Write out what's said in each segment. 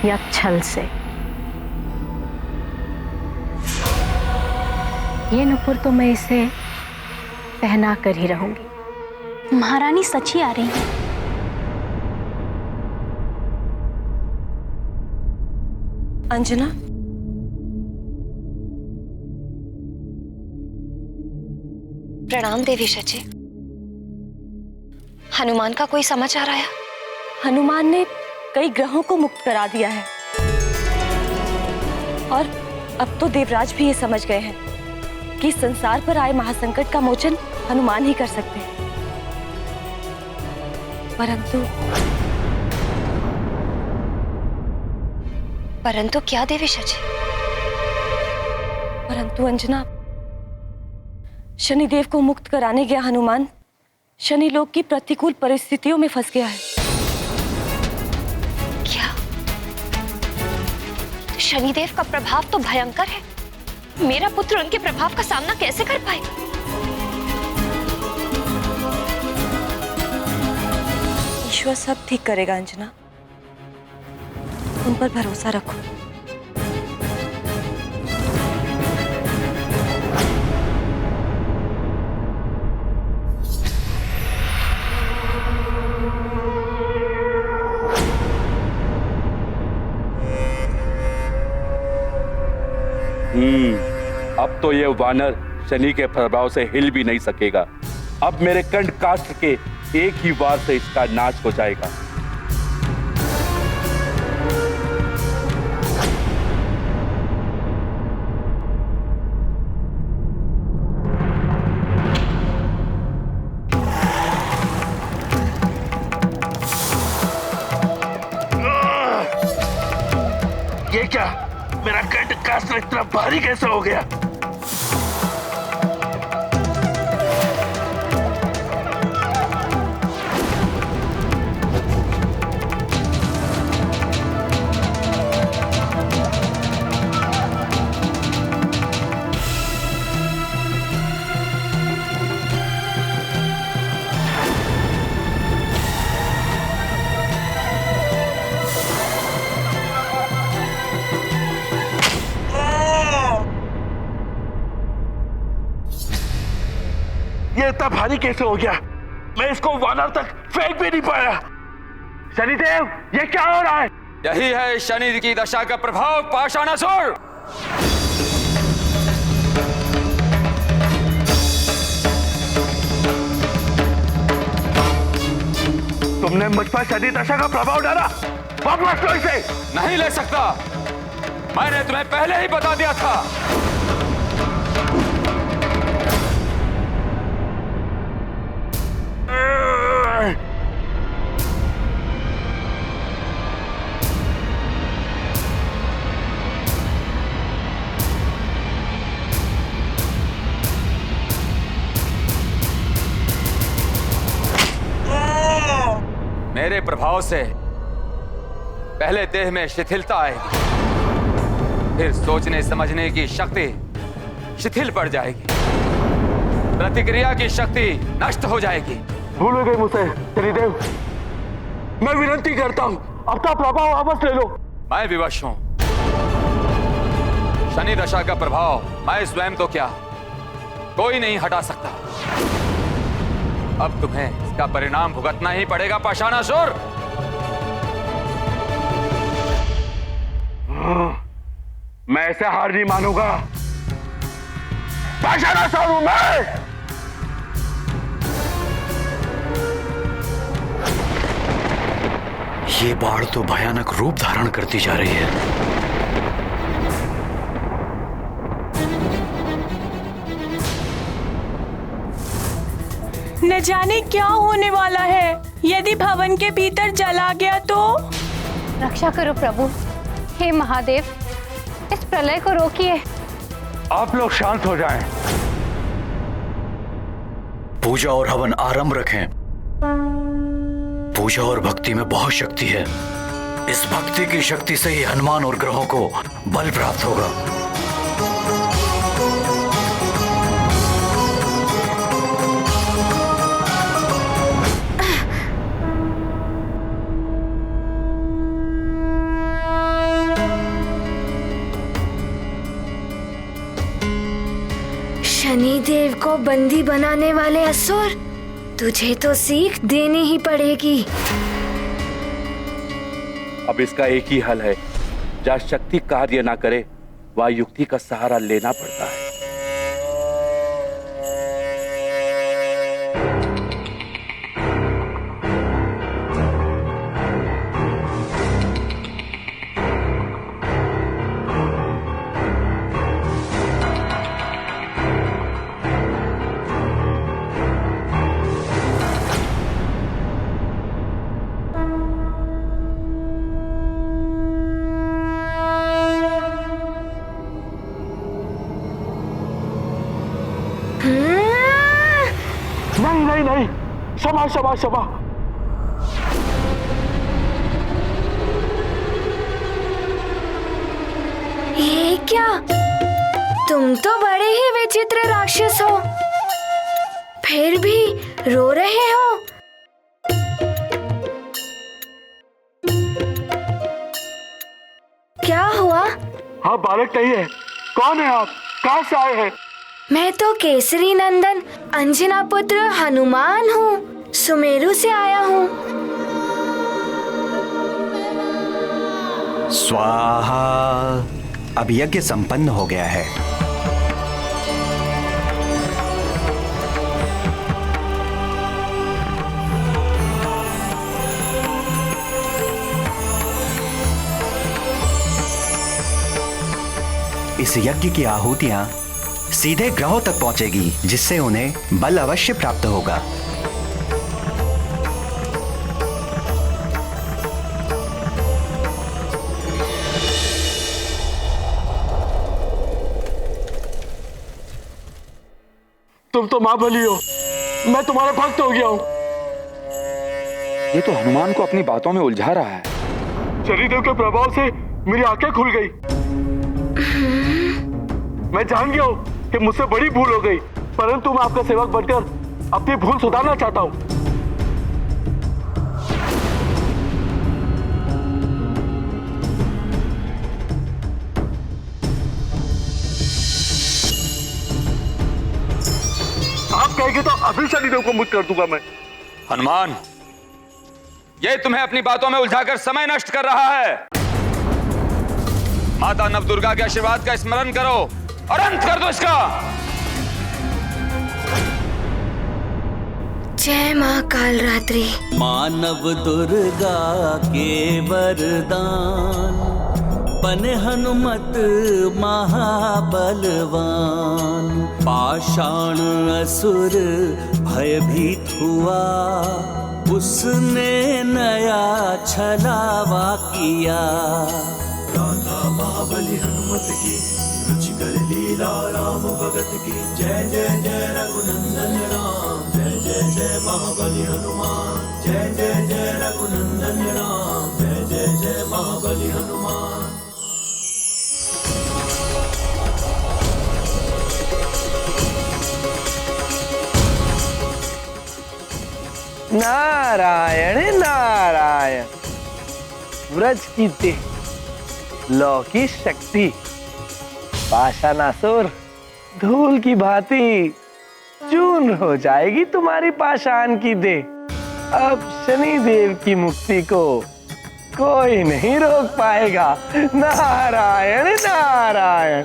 या छल से। ये नुपुर तो मैं इसे पहना कर ही रहूंगी। महारानी सच ही आ रही है। अंजना, प्रणाम देवी शची। हनुमान का कोई समाचार आया? हनुमान ने कई ग्रहों को मुक्त करा दिया है और अब तो देवराज भी ये समझ गए हैं कि संसार पर आए महासंकट का मोचन हनुमान ही कर सकते हैं। परंतु क्या देवी शची? परंतु अंजना, शनिदेव को मुक्त कराने गया हनुमान शनि लोक की प्रतिकूल परिस्थितियों में फंस गया है। क्या? शनिदेव का प्रभाव तो भयंकर है। मेरा पुत्र उनके प्रभाव का सामना कैसे कर पाए? ईश्वर सब ठीक करेगा अंजना, उन पर भरोसा रखो। अब तो ये वानर शनि के प्रभाव से हिल भी नहीं सकेगा। अब मेरे कंठ काष्ठ के एक ही वार से इसका नाश हो जाएगा। ये क्या? मेरा कंठ काष्ठ इतना भारी कैसे हो गया? ये इतना भारी कैसे हो गया? मैं इसको वानर तक फेंक भी नहीं पाया। शनिदेव, ये क्या हो रहा है? यही है शनि की दशा का प्रभाव पाषाणासुर। तुमने मुझ पर शनि दशा का प्रभाव डाला। वापस लो इसे। नहीं ले सकता, मैंने तुम्हें पहले ही बता दिया था। मेरे प्रभाव से पहले देह में शिथिलता आएगी, फिर सोचने समझने की शक्ति शिथिल पड़ जाएगी, प्रतिक्रिया की शक्ति नष्ट हो जाएगी। भूल गए मुझसे शनिदेव। मैं विनती करता हूं, अपना प्रभाव वापस ले लो। मैं विवश हूं। शनि दशा का प्रभाव मैं स्वयं तो क्या, कोई नहीं हटा सकता। अब तुम्हें इसका परिणाम भुगतना ही पड़ेगा पाषाणासुर। मैं ऐसे हार नहीं मानूंगा। पाषाणासुर हूं मैं। ये बाढ़ तो भयानक रूप धारण करती जा रही है। न जाने क्या होने वाला है। यदि भवन के भीतर जल आ गया तो? रक्षा करो प्रभु। हे महादेव, इस प्रलय को रोकिए। आप लोग शांत हो जाएं। पूजा और हवन आरंभ रखें। पूजा और भक्ति में बहुत शक्ति है। इस भक्ति की शक्ति से ही हनुमान और ग्रहों को बल प्राप्त होगा। शनिदेव को बंदी बनाने वाले असुर, तुझे तो सीख देनी ही पड़ेगी। अब इसका एक ही हल है, जहाँ शक्ति कार्य ना करे वहाँ युक्ति का सहारा लेना पड़ता है। नहीं नहीं नहीं, क्षमा क्षमा क्षमा। ये क्या? तुम तो बड़े ही विचित्र राक्षस हो, फिर भी रो रहे हो। क्या हुआ? हाँ, बालक नहीं है। कौन है आप? कहाँ से आए हैं? मैं तो केसरी नंदन अंजना पुत्र हनुमान हूँ, सुमेरु से आया हूँ। स्वाहा। अब यज्ञ संपन्न हो गया है। इस यज्ञ की आहुतियां सीधे ग्रहों तक पहुंचेगी, जिससे उन्हें बल अवश्य प्राप्त होगा। तुम तो महाबली हो, मैं तुम्हारा भक्त हो गया हूँ। ये तो हनुमान को अपनी बातों में उलझा रहा है। शनिदेव के प्रभाव से मेरी आंखें खुल गई। मैं जान गया हूँ कि मुझसे बड़ी भूल हो गई, परंतु मैं आपका सेवक बनकर अपनी भूल सुधारना चाहता हूँ। आप कहेंगे तो अभी शनिदेव को मुक्त कर दूंगा मैं। हनुमान, ये तुम्हें अपनी बातों में उलझाकर समय नष्ट कर रहा है। माता नवदुर्गा के आशीर्वाद का स्मरण करो और अंत कर दो इसका। जय माँ कालरात्रि। मानव दुर्गा के वरदान, बने हनुमत महाबलवान। पाषाण असुर भयभीत हुआ, उसने नया छलावा किया। गाथा महाबली हनुमत की, रुचिकर लीला राम भगत की। जय जय जय रघुनंदन राम, जय जय जय महाबली हनुमान। जय जय जय रघुनंदन राम, जय जय जय महाबली हनुमान। नारायण नारायण। व्रज की देह, लौ की शक्ति, पाषाणासुर धूल की भांति चूर्ण हो जाएगी तुम्हारी पाषाण की देह। अब शनिदेव की मुक्ति को कोई नहीं रोक पाएगा। नारायण नारायण।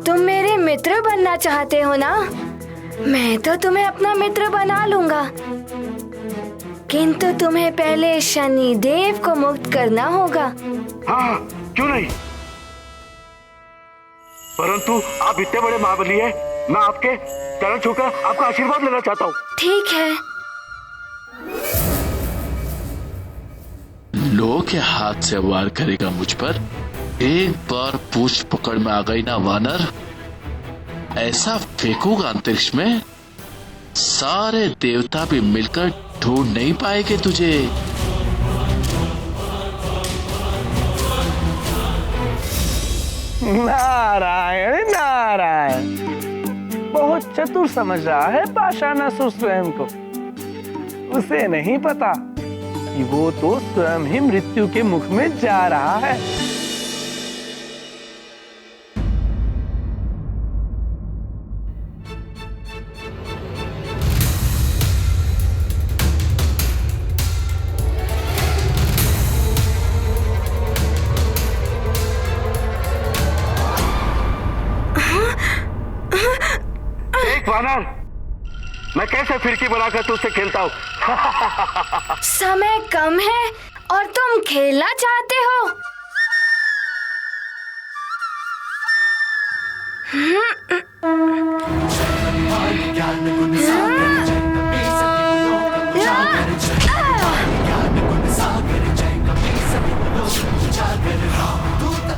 तुम मेरे मित्र बनना चाहते हो ना? मैं तो तुम्हें अपना मित्र बना लूंगा, किंतु तुम्हें पहले शनिदेव को मुक्त करना होगा। हाँ, क्यों नहीं? परंतु आप इतने बड़े महाबली हैं, मैं आपके चरण छूकर आपका आशीर्वाद लेना चाहता हूँ। ठीक है। लोहे के हाथ से वार करेगा मुझ पर? एक बार पूछ पकड़ में आ गई ना वानर, ऐसा फेंकूंगा अंतरिक्ष में सारे देवता भी मिलकर ढूंढ नहीं पाएंगे तुझे। नारायण नारायण, बहुत चतुर समझ रहा है पाषाणासुर स्वयं को। उसे नहीं पता कि वो तो स्वयं ही मृत्यु के मुख में जा रहा है। वानर, मैं कैसे फिरकी बनाकर तुझसे खेलता हूँ? समय कम है और तुम खेलना चाहते हो?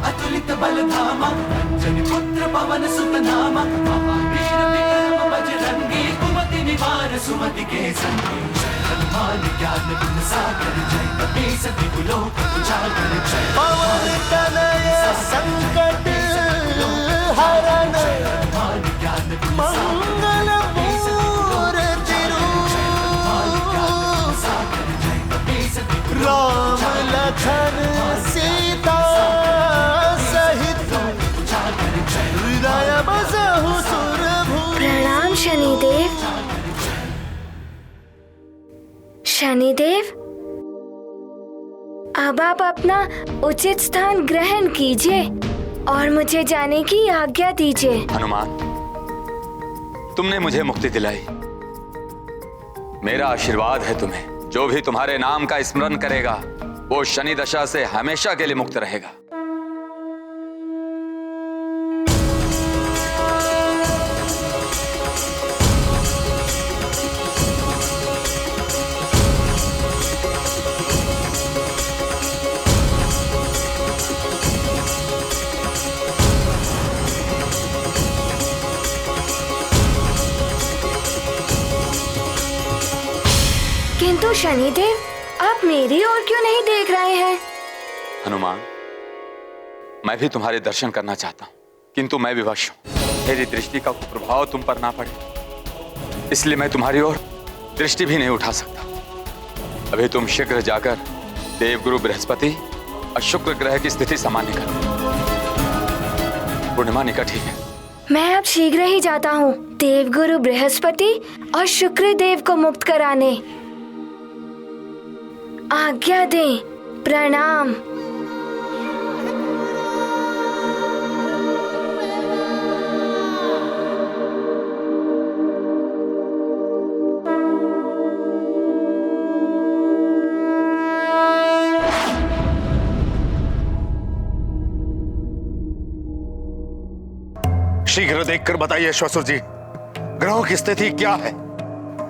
अतुलित बलधामा, जनिपुत्र पवन सुत नामा, महावीर विक्रम बजरंगी, कुमति निवार सुमति के संगी, हनुमान ज्ञान गुण सागर, जय कपीस तिहु लोक उजागर, जय पवन तनय संकट हरण, मंगल मूर्ति रूप, राम लखन सीता प्रणाम शनिदेव। शनिदेव, अब आप अपना उचित स्थान ग्रहण कीजिए और मुझे जाने की आज्ञा दीजिए। हनुमान, तुमने मुझे मुक्ति दिलाई, मेरा आशीर्वाद है तुम्हें। जो भी तुम्हारे नाम का स्मरण करेगा वो शनि दशा से हमेशा के लिए मुक्त रहेगा। किंतु शनिदेव, आप मेरी ओर क्यों नहीं देख रहे हैं? हनुमान, मैं भी तुम्हारे दर्शन करना चाहता हूँ, किंतु मैं विवश हूँ। मेरी दृष्टि का प्रभाव तुम पर ना पड़े, इसलिए मैं तुम्हारी ओर दृष्टि भी नहीं उठा सकता। अभी तुम शीघ्र जाकर देवगुरु बृहस्पति और शुक्र ग्रह की स्थिति सामान्य करो। पूर्णिमा निकट ही है। मैं अब शीघ्र ही जाता हूँ देवगुरु बृहस्पति और शुक्र देव को मुक्त कराने। आज्ञा दें। प्रणाम। शीघ्र देखकर बताइए श्वसुर जी, ग्रहों की स्थिति क्या है?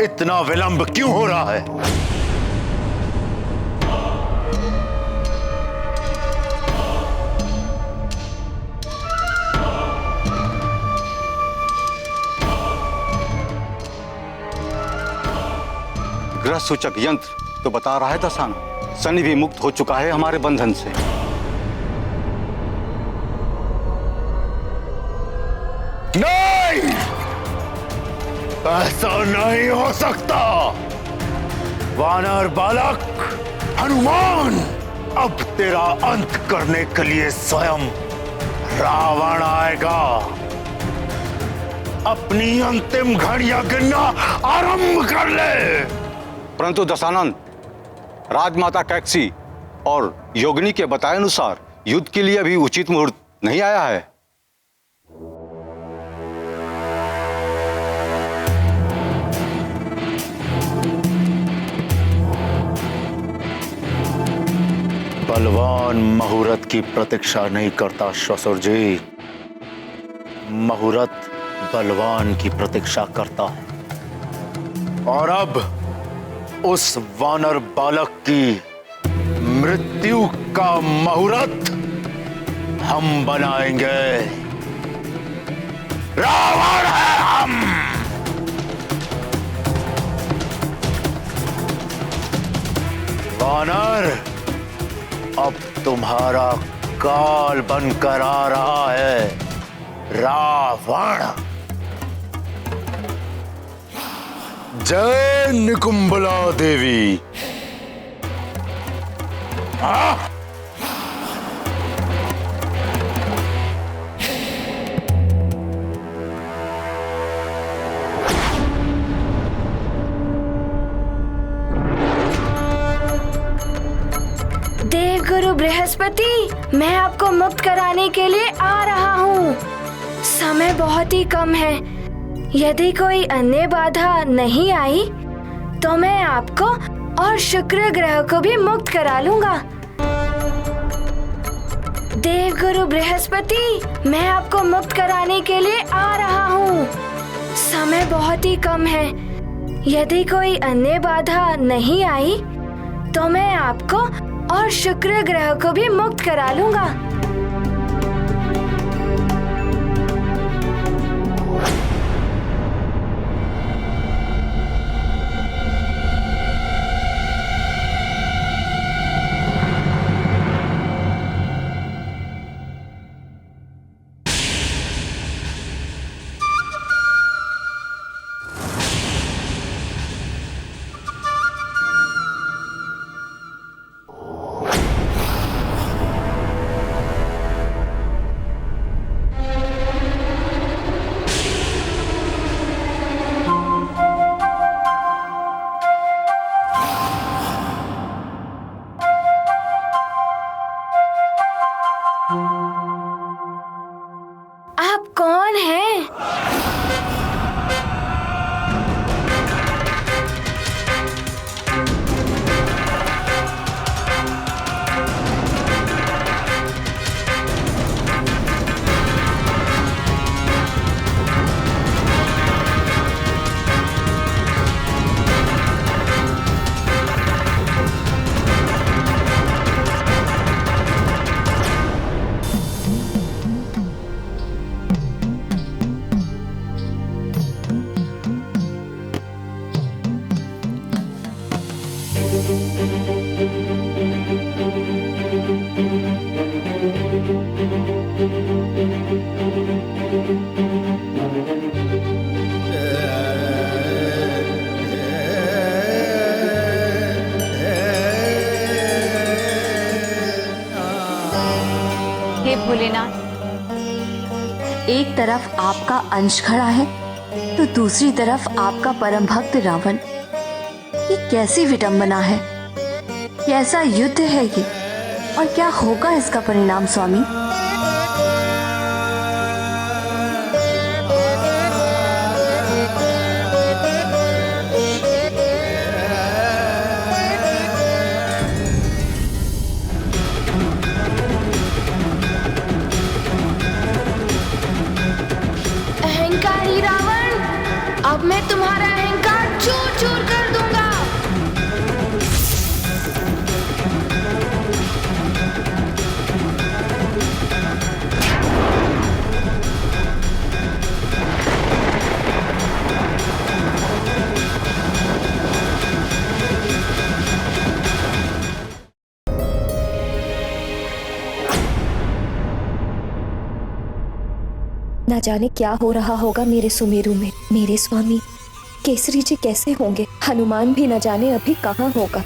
इतना विलंब क्यों हो रहा है? ग्रह सूचक यंत्र तो बता रहा है दशानन, शनि भी मुक्त हो चुका है हमारे बंधन से। नहीं, ऐसा नहीं हो सकता। वानर बालक हनुमान, अब तेरा अंत करने के लिए स्वयं रावण आएगा। अपनी अंतिम घड़ियां गिनना आरंभ कर ले। परंतु दशानन, राजमाता कैकसी और योगिनी के बताए अनुसार युद्ध के लिए अभी उचित मुहूर्त नहीं आया है। बलवान मुहूर्त की प्रतीक्षा नहीं करता श्वसुर जी, मुहूर्त बलवान की प्रतीक्षा करता है। और अब उस वानर बालक की मृत्यु का मुहूर्त हम बनाएंगे। रावण है हम। वानर, अब तुम्हारा काल बनकर आ रहा है रावण। जय निकुंभला देवी। देवगुरु बृहस्पति, मैं आपको मुक्त कराने के लिए आ रहा हूँ। समय बहुत ही कम है। यदि कोई अन्य बाधा नहीं आई तो मैं आपको और शुक्र ग्रह को भी मुक्त करा लूंगा। देवगुरु बृहस्पति, मैं आपको मुक्त कराने के लिए आ रहा हूँ। समय बहुत ही कम है। यदि कोई अन्य बाधा नहीं आई तो मैं आपको और शुक्र ग्रह को भी मुक्त करा लूंगा। आप कौन हैं? हे भोलेनाथ, एक तरफ आपका अंश खड़ा है तो दूसरी तरफ आपका परम भक्त रावण। ये कैसी विडंबना है? कैसा युद्ध है ये? और क्या होगा इसका परिणाम स्वामी? अहंकारी रावण, अब मैं तुम्हारा अहंकार चूर चूर कर दूंगा। ना जाने क्या हो रहा होगा मेरे सुमेरु में। मेरे स्वामी केसरी जी कैसे होंगे? हनुमान भी न जाने अभी कहाँ होगा।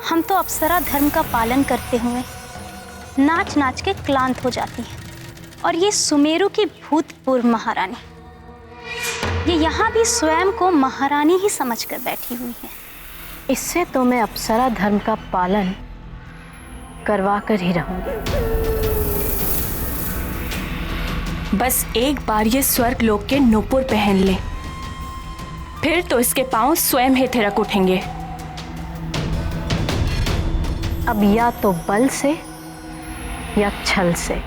हम तो अप्सरा धर्म का पालन करते हुए नाच नाच के क्लांत हो जाती हैं, और ये सुमेरु की भूतपूर्व महारानी, ये यहाँ भी स्वयं को महारानी ही समझकर बैठी हुई है। इससे तो मैं अप्सरा धर्म का पालन करवा कर ही रहूंगी। बस एक बार ये स्वर्ग लोक के नूपुर पहन ले, फिर तो इसके पांव स्वयं ही थिरक उठेंगे। अब या तो बल से या छल से।